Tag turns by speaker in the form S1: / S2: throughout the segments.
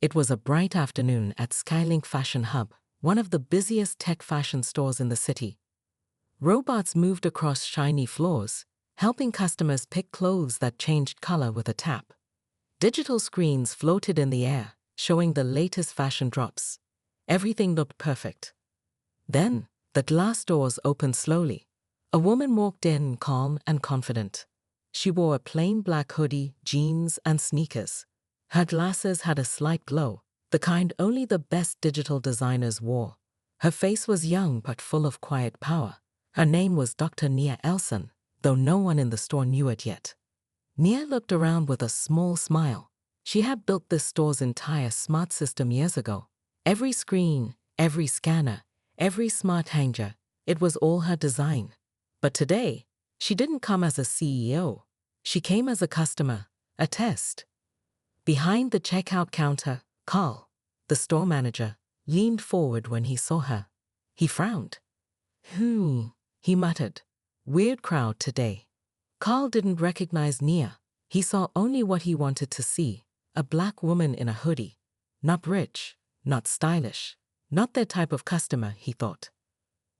S1: It was a bright afternoon at Skylink Fashion Hub, one of the busiest tech fashion stores in the city. Robots moved across shiny floors, helping customers pick clothes that changed color with a tap. Digital screens floated in the air, showing the latest fashion drops. Everything looked perfect. Then, the glass doors opened slowly. A woman walked in, calm and confident. She wore a plain black hoodie, jeans, and sneakers. Her glasses had a slight glow, the kind only the best digital designers wore. Her face was young but full of quiet power. Her name was Dr. Nia Elson, though no one in the store knew it yet. Nia looked around with a small smile. She had built this store's entire smart system years ago. Every screen, every scanner, every smart hanger, it was all her design. But today, she didn't come as a CEO. She came as a customer, a test. Behind the checkout counter, Carl, the store manager, leaned forward when he saw her. He frowned. He muttered. Weird crowd today. Carl didn't recognize Nia. He saw only what he wanted to see, a black woman in a hoodie. Not rich, not stylish, not their type of customer, he thought.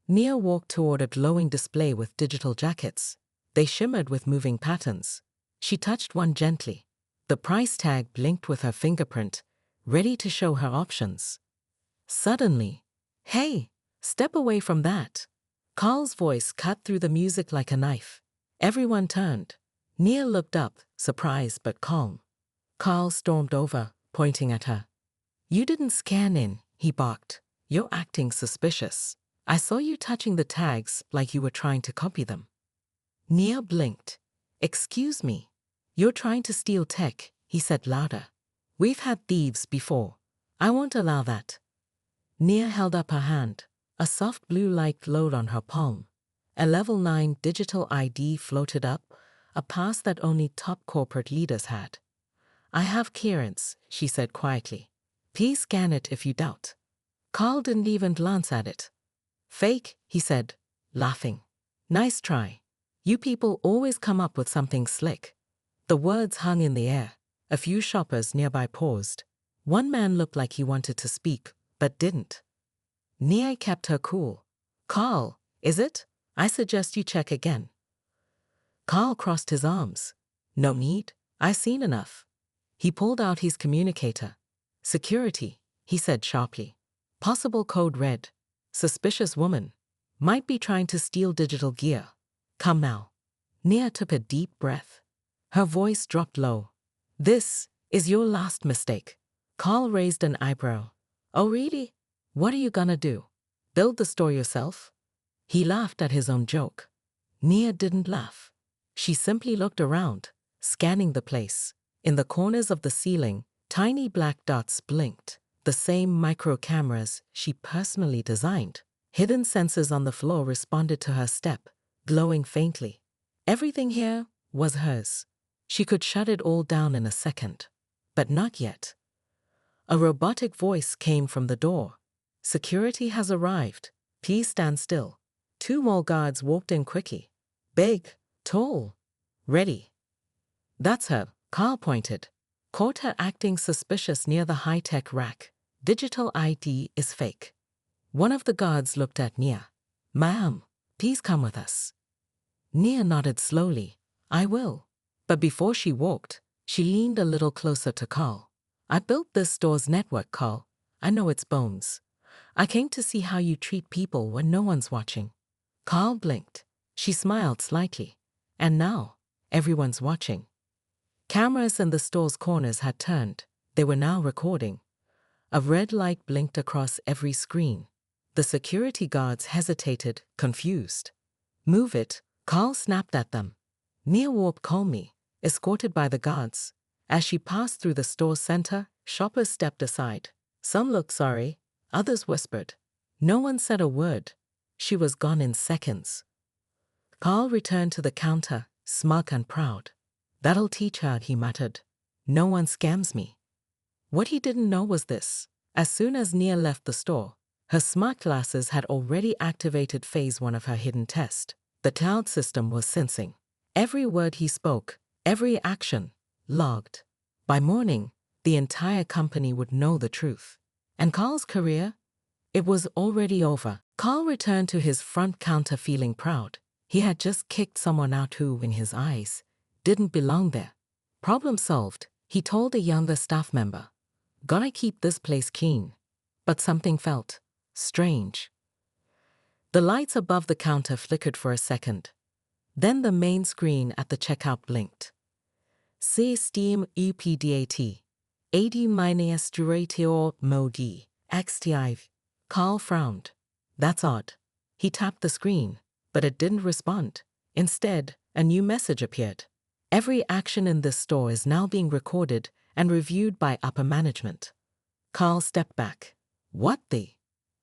S1: Nia walked toward a glowing display with digital jackets. They shimmered with moving patterns. She touched one gently. The price tag blinked with her fingerprint, ready to show her options. Suddenly, "Hey, step away from that." Carl's voice cut through the music like a knife. Everyone turned. Nia looked up, surprised but calm. Carl stormed over, pointing at her. "You didn't scan in," he barked. "You're acting suspicious. I saw you touching the tags like you were trying to copy them." Nia blinked. "Excuse me. You're trying to steal tech," he said louder. "We've had thieves before. I won't allow that." Nia held up her hand. A soft blue light glowed on her palm. A level 9 digital ID floated up, a pass that only top corporate leaders had. "I have clearance," she said quietly. "Please scan it if you doubt." Carl didn't even glance at it. "Fake," he said, laughing. "Nice try. You people always come up with something slick." The words hung in the air. A few shoppers nearby paused. One man looked like he wanted to speak, but didn't. Nia kept her cool. "Carl, is it? I suggest you check again." Carl crossed his arms. "No need. I've seen enough." He pulled out his communicator. "Security," he said sharply. Possible code red. "Suspicious woman. Might be trying to steal digital gear. Come now." Nia took a deep breath. Her voice dropped low. "This is your last mistake." Carl raised an eyebrow. "Oh really? What are you gonna do? Build the store yourself?" He laughed at his own joke. Nia didn't laugh. She simply looked around, scanning the place. In the corners of the ceiling, tiny black dots blinked, the same micro cameras she personally designed. Hidden sensors on the floor responded to her step, glowing faintly. Everything here was hers. She could shut it all down in a second. But not yet. A robotic voice came from the door. "Security has arrived. Please stand still." 2 more guards walked in quickly. Big, tall, ready. "That's her," Carl pointed. "Caught her acting suspicious near the high-tech rack. Digital ID is fake." One of the guards looked at Nia. "Ma'am, please come with us." Nia nodded slowly. "I will." But before she walked, she leaned a little closer to Carl. "I built this store's network, Carl. I know its bones. I came to see how you treat people when no one's watching." Carl blinked. She smiled slightly. "And now, everyone's watching." Cameras in the store's corners had turned. They were now recording. A red light blinked across every screen. The security guards hesitated, confused. "Move it," Carl snapped at them. Nia walked calmly, escorted by the guards. As she passed through the store's center, shoppers stepped aside. Some looked sorry, others whispered. No one said a word. She was gone in seconds. Carl returned to the counter, smug and proud. "That'll teach her," he muttered. "No one scams me." What he didn't know was this. As soon as Nia left the store, her smart glasses had already activated phase 1 of her hidden test. The cloud system was sensing. Every word he spoke, every action, logged. By morning, the entire company would know the truth. And Carl's career? It was already over. Carl returned to his front counter feeling proud. He had just kicked someone out who, in his eyes, didn't belong there. Problem solved, he told a younger staff member. Gotta keep this place clean. But something felt strange. The lights above the counter flickered for a second. Then the main screen at the checkout blinked. Se steam EPDAT. AD minus duratio modi. XTIV. Carl frowned. That's odd. He tapped the screen, but it didn't respond. Instead, a new message appeared. Every action in this store is now being recorded and reviewed by upper management. Carl stepped back. What the?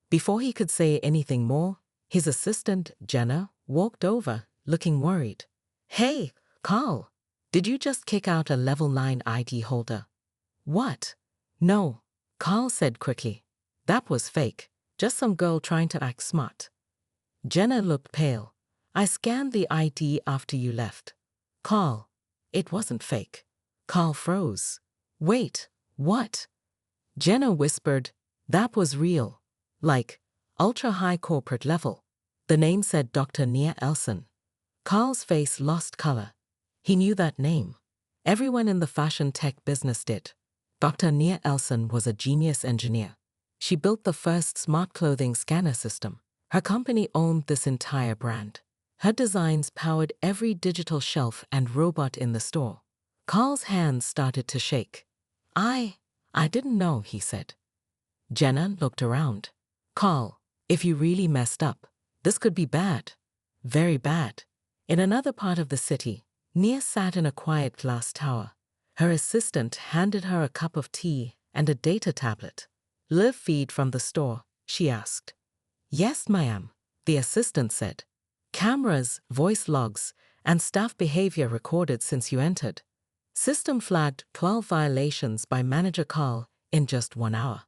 S1: Before he could say anything more, his assistant, Jenna, walked over, looking worried. Hey, Carl, did you just kick out a level 9 ID holder? What? No, Carl said quickly. That was fake, just some girl trying to act smart. Jenna looked pale. I scanned the ID after you left. Carl, it wasn't fake. Carl froze. Wait, what? Jenna whispered, that was real. Like, ultra-high corporate level. The name said Dr. Nia Elson. Carl's face lost color. He knew that name. Everyone in the fashion tech business did. Dr. Nia Elson was a genius engineer. She built the first smart clothing scanner system. Her company owned this entire brand. Her designs powered every digital shelf and robot in the store. Carl's hands started to shake. I didn't know, he said. Jenna looked around. Carl, if you really messed up, this could be bad. Very bad. In another part of the city, Nia sat in a quiet glass tower. Her assistant handed her a cup of tea and a data tablet. Live feed from the store, she asked. Yes, ma'am, the assistant said. Cameras, voice logs, and staff behavior recorded since you entered. System flagged 12 violations by Manager Carl in just 1 hour.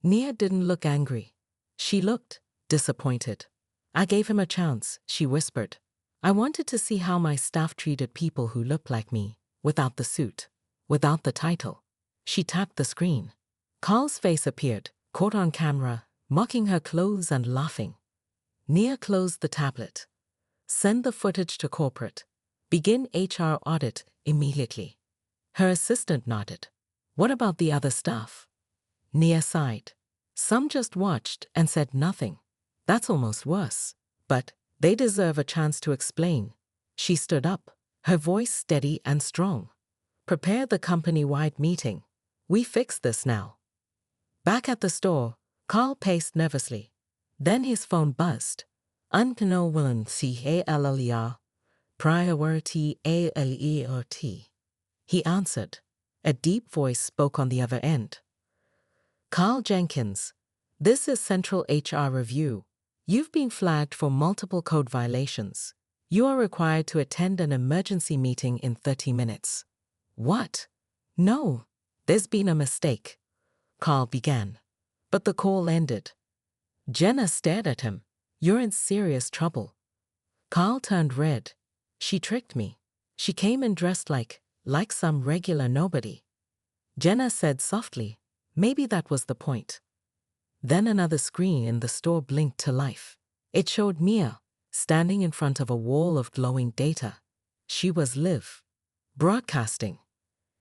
S1: Nia didn't look angry. She looked disappointed. I gave him a chance, she whispered. I wanted to see how my staff treated people who looked like me, without the suit, without the title. She tapped the screen. Carl's face appeared, caught on camera, mocking her clothes and laughing. Nia closed the tablet. Send the footage to corporate. Begin HR audit immediately. Her assistant nodded. What about the other staff? Nia sighed. Some just watched and said nothing. That's almost worse. But they deserve a chance to explain. She stood up, her voice steady and strong. Prepare the company-wide meeting. We fix this now. Back at the store, Carl paced nervously. Then his phone buzzed. Unknown CALLER, priority ALERT. He answered. A deep voice spoke on the other end. Carl Jenkins, this is Central HR Review. You've been flagged for multiple code violations. You are required to attend an emergency meeting in 30 minutes. What? No, there's been a mistake. Carl began. But the call ended. Jenna stared at him. You're in serious trouble. Carl turned red. She tricked me. She came in dressed like some regular nobody. Jenna said softly, maybe that was the point. Then another screen in the store blinked to life. It showed Mia, standing in front of a wall of glowing data. She was live. Broadcasting.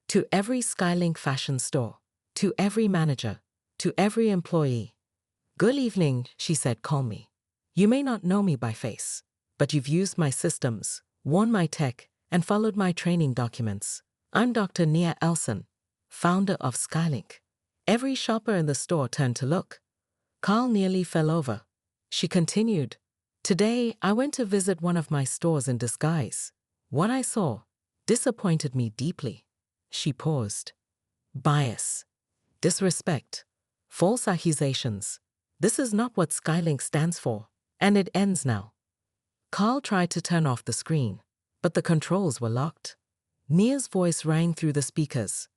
S1: To every Skylink fashion store. To every manager. To every employee. Good evening, she said calmly. You may not know me by face, but you've used my systems, worn my tech, and followed my training documents. I'm Dr. Nia Elson, founder of Skylink. Every shopper in the store turned to look. Carl nearly fell over. She continued, Today, I went to visit one of my stores in disguise. What I saw disappointed me deeply. She paused. Bias. Disrespect. False accusations. This is not what Skylink stands for, and it ends now. Carl tried to turn off the screen, but the controls were locked. Nia's voice rang through the speakers.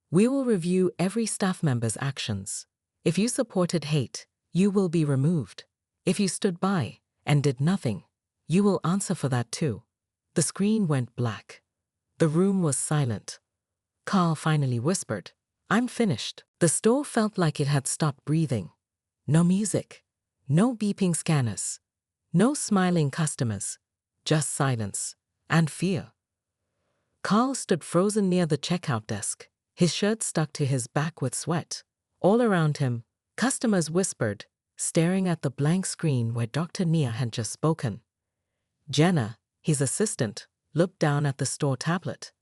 S1: We will review every staff member's actions. If you supported hate, you will be removed. If you stood by and did nothing, you will answer for that too. The screen went black. The room was silent. Carl finally whispered, I'm finished. The store felt like it had stopped breathing. No music. No beeping scanners. No smiling customers. Just silence. And fear. Carl stood frozen near the checkout desk, his shirt stuck to his back with sweat. All around him, customers whispered, staring at the blank screen where Dr. Nia had just spoken. Jenna, his assistant, looked down at the store tablet.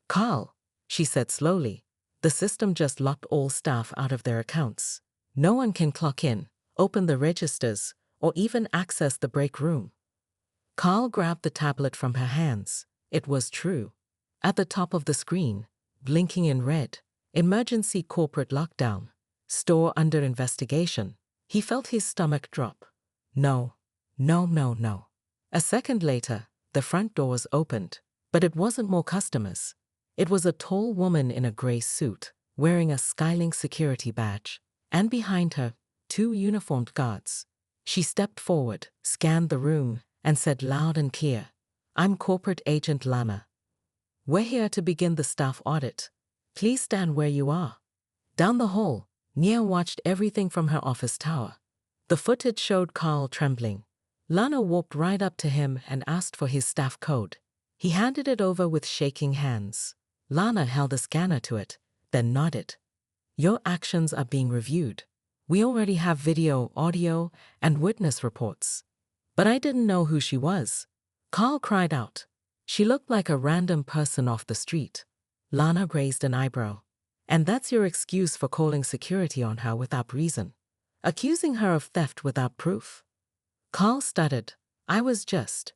S1: Carl, she said slowly, the system just locked all staff out of their accounts. No one can clock in, open the registers, or even access the break room. Carl grabbed the tablet from her hands. It was true. At the top of the screen, blinking in red, emergency corporate lockdown, store under investigation. He felt his stomach drop. No, no, no, no. A second later, the front doors opened, but it wasn't more customers. It was a tall woman in a gray suit, wearing a Skylink security badge, and behind her, 2 uniformed guards. She stepped forward, scanned the room, and said loud and clear, "I'm Corporate Agent Lana. We're here to begin the staff audit. Please stand where you are." Down the hall, Nia watched everything from her office tower. The footage showed Carl trembling. Lana walked right up to him and asked for his staff code. He handed it over with shaking hands. Lana held a scanner to it, then nodded. "Your actions are being reviewed. We already have video, audio, and witness reports." But I didn't know who she was. Carl cried out. She looked like a random person off the street. Lana raised an eyebrow. "And that's your excuse for calling security on her without reason? Accusing her of theft without proof?" Carl stuttered. "I was just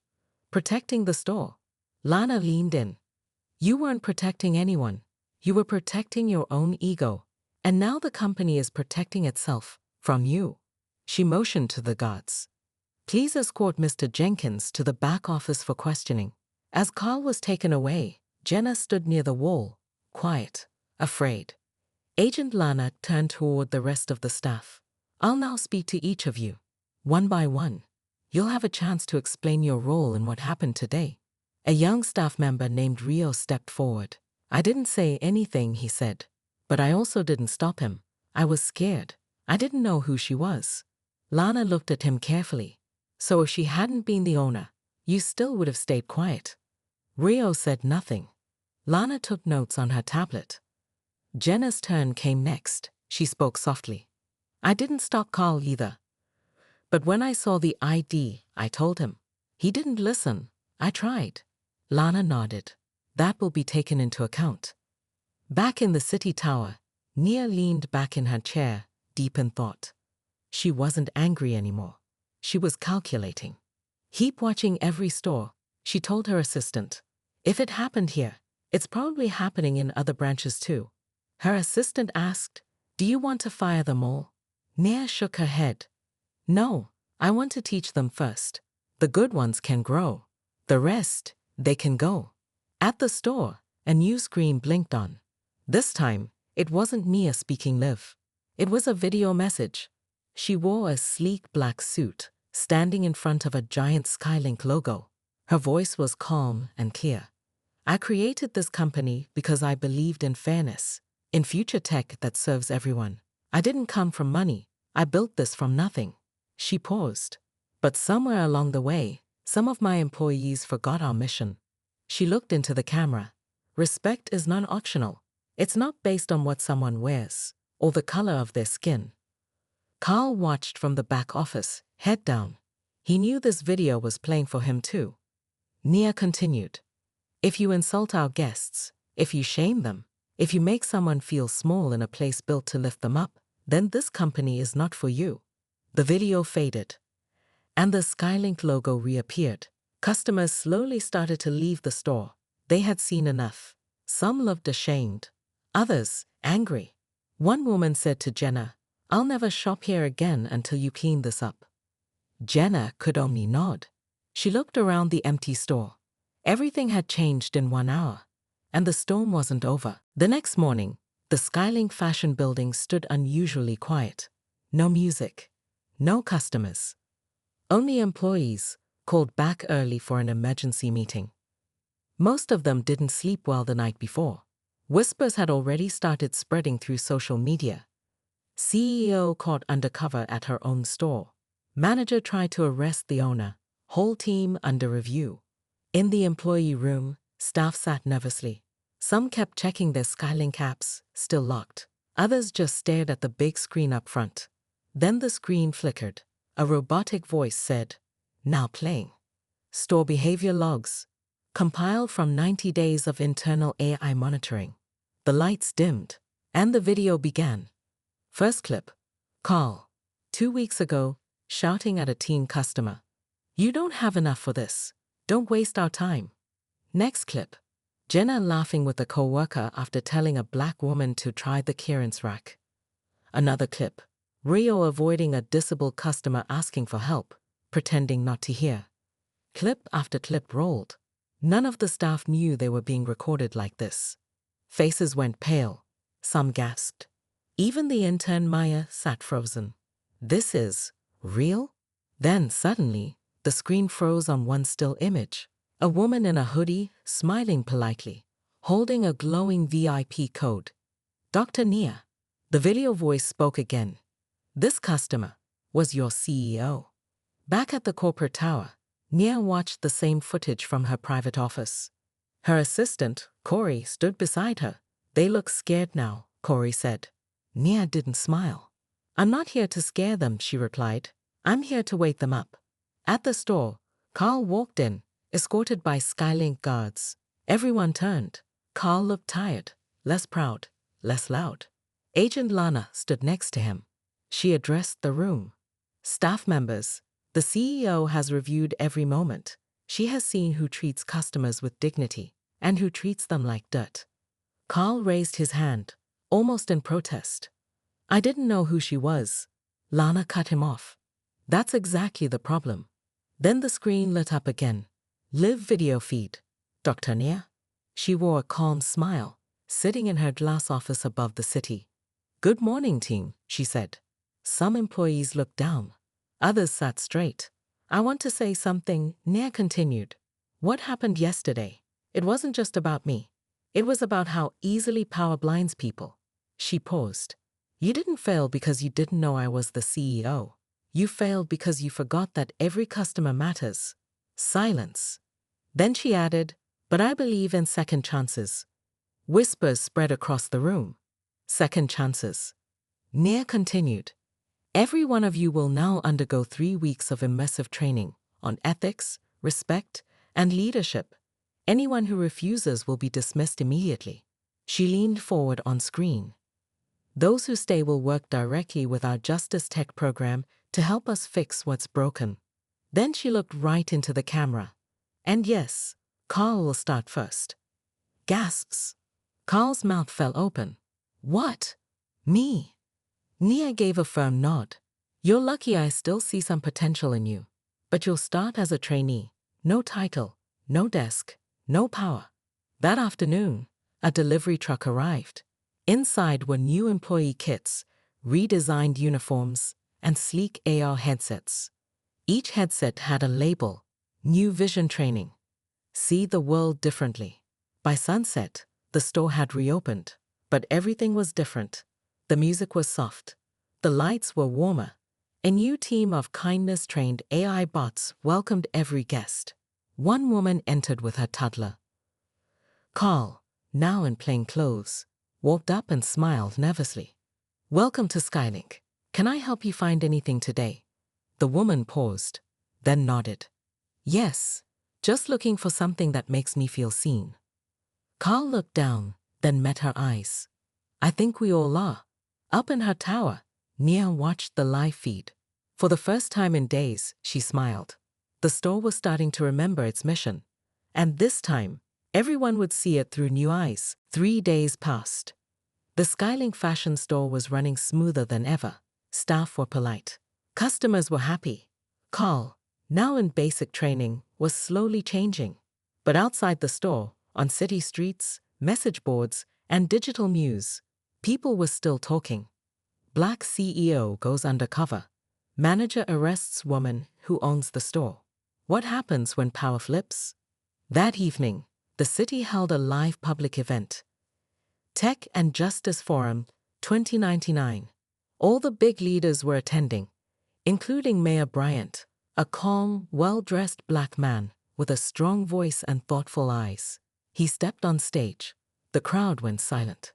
S1: protecting the store." Lana leaned in. "You weren't protecting anyone. You were protecting your own ego. And now the company is protecting itself from you." She motioned to the guards. "Please escort Mr. Jenkins to the back office for questioning." As Carl was taken away, Jenna stood near the wall, quiet, afraid. Agent Lana turned toward the rest of the staff. "I'll now speak to each of you, one by one. You'll have a chance to explain your role in what happened today." A young staff member named Rio stepped forward. "I didn't say anything," he said. "But I also didn't stop him. I was scared. I didn't know who she was." Lana looked at him carefully. "So if she hadn't been the owner, you still would have stayed quiet?" Rio said nothing. Lana took notes on her tablet. Jenna's turn came next. She spoke softly. "I didn't stop Carl either. But when I saw the ID, I told him. He didn't listen. I tried." Lana nodded. "That will be taken into account." Back in the city tower, Nia leaned back in her chair, deep in thought. She wasn't angry anymore. She was calculating. "Keep watching every store," she told her assistant. "If it happened here, it's probably happening in other branches too." Her assistant asked, "Do you want to fire them all?" Nia shook her head. "No, I want to teach them first. The good ones can grow. The rest, they can go." At the store, a new screen blinked on. This time, it wasn't Nia speaking live. It was a video message. She wore a sleek black suit, standing in front of a giant Skylink logo. Her voice was calm and clear. "I created this company because I believed in fairness, in future tech that serves everyone. I didn't come from money. I built this from nothing." She paused. "But somewhere along the way, some of my employees forgot our mission." She looked into the camera. "Respect is non-optional. It's not based on what someone wears or the color of their skin." Carl watched from the back office, head down. He knew this video was playing for him too. Nia continued. "If you insult our guests, if you shame them, if you make someone feel small in a place built to lift them up, then this company is not for you." The video faded, and the Skylink logo reappeared. Customers slowly started to leave the store. They had seen enough. Some looked ashamed, others angry. One woman said to Jenna, "I'll never shop here again until you clean this up." Jenna could only nod. She looked around the empty store. Everything had changed in 1 hour, and the storm wasn't over. The next morning, the Skylink fashion building stood unusually quiet. No music, no customers. Only employees, called back early for an emergency meeting. Most of them didn't sleep well the night before. Whispers had already started spreading through social media. CEO caught undercover at her own store. Manager tried to arrest the owner. Whole team under review. In the employee room, staff sat nervously. Some kept checking their Skylink apps, still locked. Others just stared at the big screen up front. Then the screen flickered. A robotic voice said, "Now playing." Store behavior logs. Compiled from 90 days of internal AI monitoring. The lights dimmed, and the video began. First clip. Carl. 2 weeks ago, shouting at a teen customer. "You don't have enough for this. Don't waste our time." Next clip. Jenna laughing with a coworker after telling a black woman to try the clearance rack. Another clip. Rio avoiding a disabled customer asking for help, pretending not to hear. Clip after clip rolled. None of the staff knew they were being recorded like this. Faces went pale. Some gasped. Even the intern Maya sat frozen. This is real? Then suddenly, the screen froze on one still image. A woman in a hoodie, smiling politely, holding a glowing VIP code. "Dr. Nia." The video voice spoke again. "This customer was your CEO." Back at the corporate tower, Nia watched the same footage from her private office. Her assistant, Corey, stood beside her. "They look scared now," Corey said. Nia didn't smile. "I'm not here to scare them," she replied. "I'm here to wake them up." At the store, Carl walked in, escorted by Skylink guards. Everyone turned. Carl looked tired, less proud, less loud. Agent Lana stood next to him. She addressed the room. "Staff members, the CEO has reviewed every moment. She has seen who treats customers with dignity and who treats them like dirt." Carl raised his hand, almost in protest. "I didn't know who she was." Lana cut him off. "That's exactly the problem." Then the screen lit up again. Live video feed. "Dr. Nia?" She wore a calm smile, sitting in her glass office above the city. "Good morning, team," she said. Some employees looked down. Others sat straight. "I want to say something," Nia continued. "What happened yesterday? It wasn't just about me. It was about how easily power blinds people." She paused. "You didn't fail because you didn't know I was the CEO. You failed because you forgot that every customer matters." Silence. Then she added, "But I believe in second chances." Whispers spread across the room. Second chances. Nia continued. "Every one of you will now undergo 3 weeks of immersive training on ethics, respect, and leadership. Anyone who refuses will be dismissed immediately." She leaned forward on screen. "Those who stay will work directly with our Justice Tech program to help us fix what's broken." Then she looked right into the camera. "And yes, Carl will start first." Gasps. Carl's mouth fell open. "What? Me?" Nia gave a firm nod. "You're lucky I still see some potential in you. But you'll start as a trainee. No title, no desk, no power." That afternoon, a delivery truck arrived. Inside were new employee kits, redesigned uniforms, and sleek AR headsets. Each headset had a label, "New Vision Training. See the world differently." By sunset, the store had reopened, but everything was different. The music was soft. The lights were warmer. A new team of kindness-trained AI bots welcomed every guest. One woman entered with her toddler. Carl, now in plain clothes, walked up and smiled nervously. "Welcome to Skylink. Can I help you find anything today?" The woman paused, then nodded. "Yes, just looking for something that makes me feel seen." Carl looked down, then met her eyes. "I think we all are." Up in her tower, Nia watched the live feed. For the first time in days, she smiled. The store was starting to remember its mission. And this time, everyone would see it through new eyes. 3 days passed. The Skylink fashion store was running smoother than ever. Staff were polite. Customers were happy. Carl, now in basic training, was slowly changing. But outside the store, on city streets, message boards, and digital news, people were still talking. Black CEO goes undercover. Manager arrests woman who owns the store. What happens when power flips? That evening, the city held a live public event. Tech and Justice Forum, 2099. All the big leaders were attending, including Mayor Bryant, a calm, well-dressed black man with a strong voice and thoughtful eyes. He stepped on stage. The crowd went silent.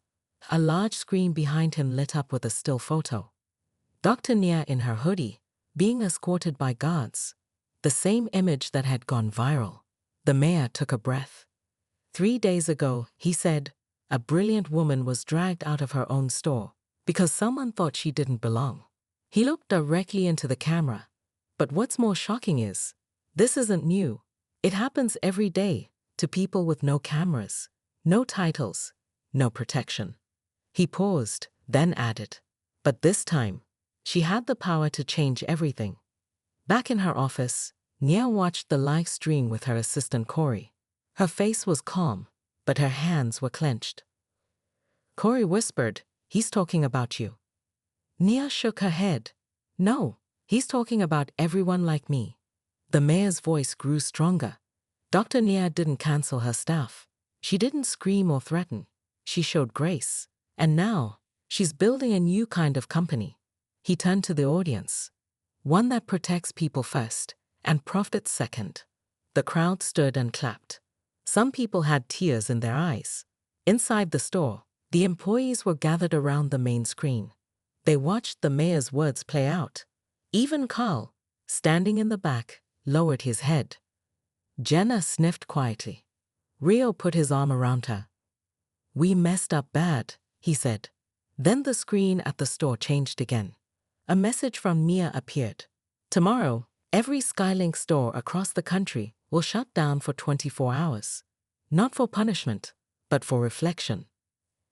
S1: A large screen behind him lit up with a still photo. Dr. Nia in her hoodie, being escorted by guards. The same image that had gone viral. The mayor took a breath. 3 days ago, he said, a brilliant woman was dragged out of her own store because someone thought she didn't belong. He looked directly into the camera. But what's more shocking is, this isn't new. It happens every day to people with no cameras, no titles, no protection. He paused, then added, but this time, she had the power to change everything. Back in her office, Nia watched the live stream with her assistant Corey. Her face was calm, but her hands were clenched. Corey whispered, "He's talking about you." Nia shook her head. "No, he's talking about everyone like me." The mayor's voice grew stronger. Dr. Nia didn't cancel her staff. She didn't scream or threaten. She showed grace. And now, she's building a new kind of company. He turned to the audience. One that protects people first and profits second. The crowd stood and clapped. Some people had tears in their eyes. Inside the store, the employees were gathered around the main screen. They watched the mayor's words play out. Even Carl, standing in the back, lowered his head. Jenna sniffed quietly. Rio put his arm around her. "We messed up bad," he said. Then the screen at the store changed again. A message from Mia appeared. "Tomorrow, every Skylink store across the country will shut down for 24 hours. Not for punishment, but for reflection.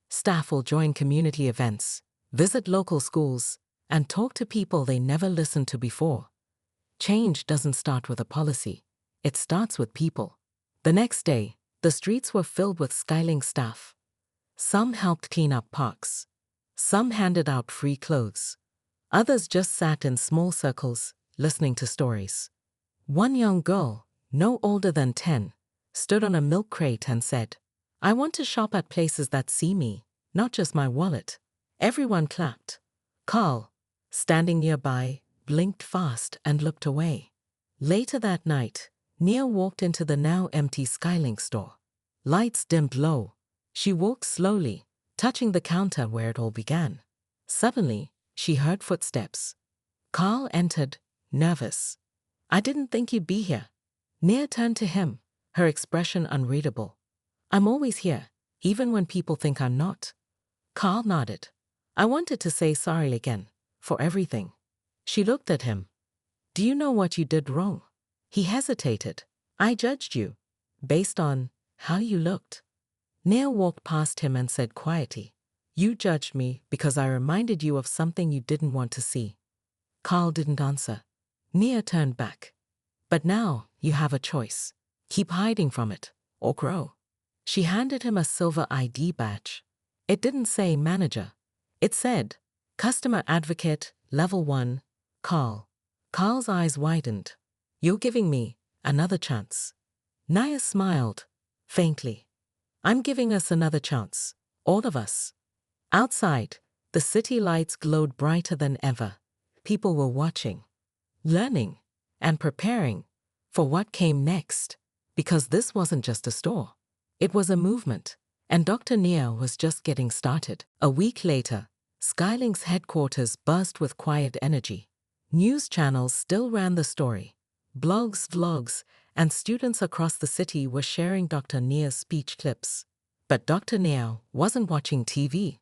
S1: Staff will join community events, visit local schools, and talk to people they never listened to before. Change doesn't start with a policy. It starts with people." The next day, the streets were filled with Skylink staff. Some helped clean up parks. Some handed out free clothes. Others just sat in small circles, listening to stories. One young girl, no older than 10, stood on a milk crate and said, "I want to shop at places that see me, not just my wallet." Everyone clapped. Carl, standing nearby, blinked fast and looked away. Later that night, Nia walked into the now empty Skylink store. Lights dimmed low. She walked slowly, touching the counter where it all began. Suddenly, she heard footsteps. Carl entered, nervous. "I didn't think you'd be here." Nia turned to him, her expression unreadable. "I'm always here, even when people think I'm not." Carl nodded. "I wanted to say sorry again, for everything." She looked at him. "Do you know what you did wrong?" He hesitated. "I judged you, based on how you looked." Nia walked past him and said quietly, "You judged me because I reminded you of something you didn't want to see." Carl didn't answer. Nia turned back. "But now you have a choice. Keep hiding from it, or grow." She handed him a silver ID badge. It didn't say manager. It said, Customer Advocate, Level 1, Carl. Carl's eyes widened. "You're giving me another chance." Nia smiled, faintly. "I'm giving us another chance, all of us." Outside, the city lights glowed brighter than ever. People were watching, learning, and preparing for what came next. Because this wasn't just a store. It was a movement, and Dr. Nia was just getting started. A week later, Skylink's headquarters buzzed with quiet energy. News channels still ran the story. Blogs, vlogs, and students across the city were sharing Dr. Nia's speech clips. But Dr. Nia wasn't watching TV.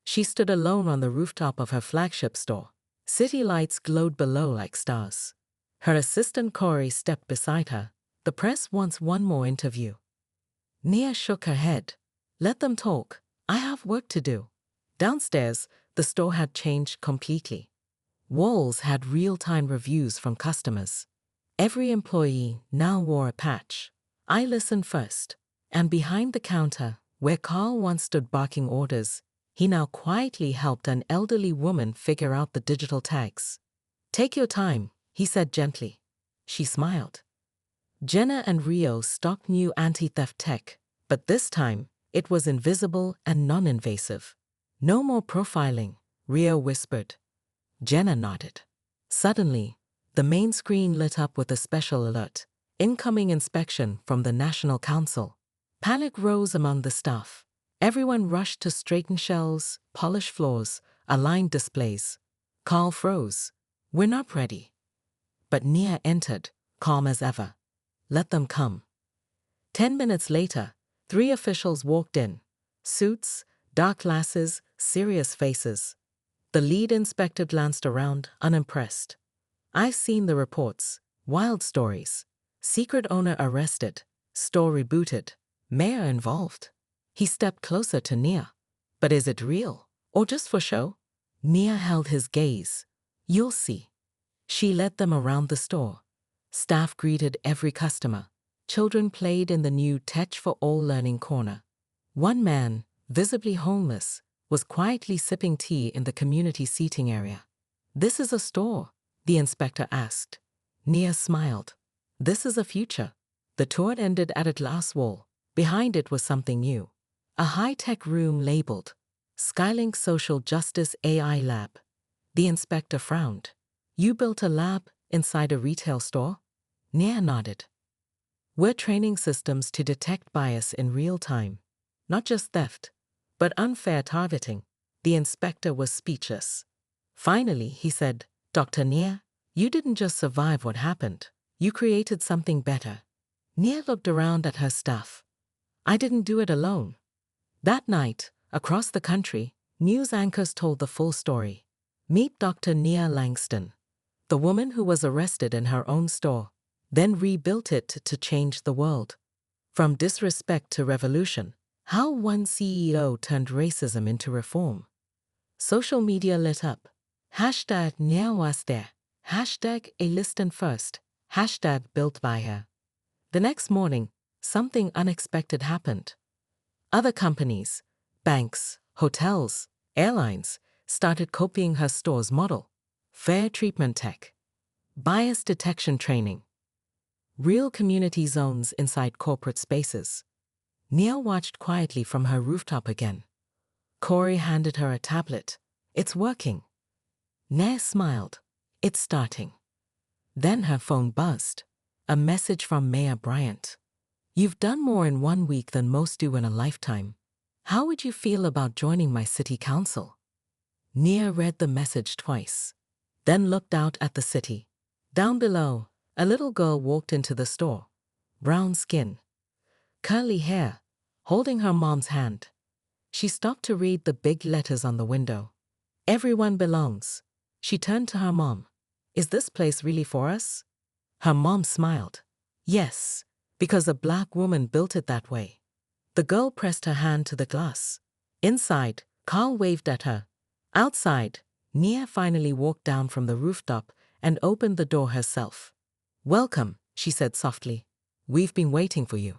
S1: She stood alone on the rooftop of her flagship store. City lights glowed below like stars. Her assistant Corey stepped beside her. "The press wants one more interview." Nia shook her head. "Let them talk. I have work to do." Downstairs, the store had changed completely. Walls had real-time reviews from customers. Every employee now wore a patch. "I listen first." And behind the counter, where Carl once stood barking orders, he now quietly helped an elderly woman figure out the digital tags. "Take your time," he said gently. She smiled. Jenna and Rio stocked new anti-theft tech, but this time, It was invisible and non-invasive. No more profiling, Rio whispered. Jenna nodded. Suddenly, the main screen lit up with a special alert. Incoming inspection from the National Council. Panic rose among the staff. Everyone rushed to straighten shelves, polish floors, align displays. Carl froze. We're not ready. But Nia entered, calm as ever. Let them come. 10 minutes later, 3 officials walked in. Suits, dark glasses, serious faces. The lead inspector glanced around, unimpressed. I've seen the reports. Wild stories. Secret owner arrested. Store rebooted. Mayor involved. He stepped closer to Nia. But is it real? Or just for show? Nia held his gaze. You'll see. She led them around the store. Staff greeted every customer. Children played in the new Tech for All learning corner. One man, visibly homeless, was quietly sipping tea in the community seating area. This is a store, the inspector asked. Nia smiled. This is a future. The tour ended at a glass wall. Behind it was something new. A high-tech room labeled Skylink Social Justice AI Lab. The inspector frowned. You built a lab inside a retail store? Nia nodded. We're training systems to detect bias in real time. Not just theft, but unfair targeting. The inspector was speechless. Finally, he said, Dr. Nia, you didn't just survive what happened. You created something better. Nia looked around at her staff. I didn't do it alone. That night, across the country, news anchors told the full story. Meet Dr. Nia Langston, the woman who was arrested in her own store, then rebuilt it to change the world. From disrespect to revolution, how one CEO turned racism into reform. Social media lit up. Hashtag Nia was there. Hashtag a listen first. Hashtag built by her. The next morning, something unexpected happened. Other companies, banks, hotels, airlines started copying her store's model. Fair treatment tech. Bias detection training. Real community zones inside corporate spaces. Nia watched quietly from her rooftop again. Corey handed her a tablet. It's working. Nia smiled. It's starting. Then her phone buzzed. A message from Mayor Bryant. You've done more in 1 week than most do in a lifetime. How would you feel about joining my city council? Nia read the message twice, then looked out at the city. Down below, a little girl walked into the store. Brown skin, curly hair, holding her mom's hand. She stopped to read the big letters on the window. Everyone belongs. She turned to her mom. Is this place really for us? Her mom smiled. Yes, because a black woman built it that way. The girl pressed her hand to the glass. Inside, Carl waved at her. Outside, Nia finally walked down from the rooftop and opened the door herself. Welcome, she said softly. We've been waiting for you.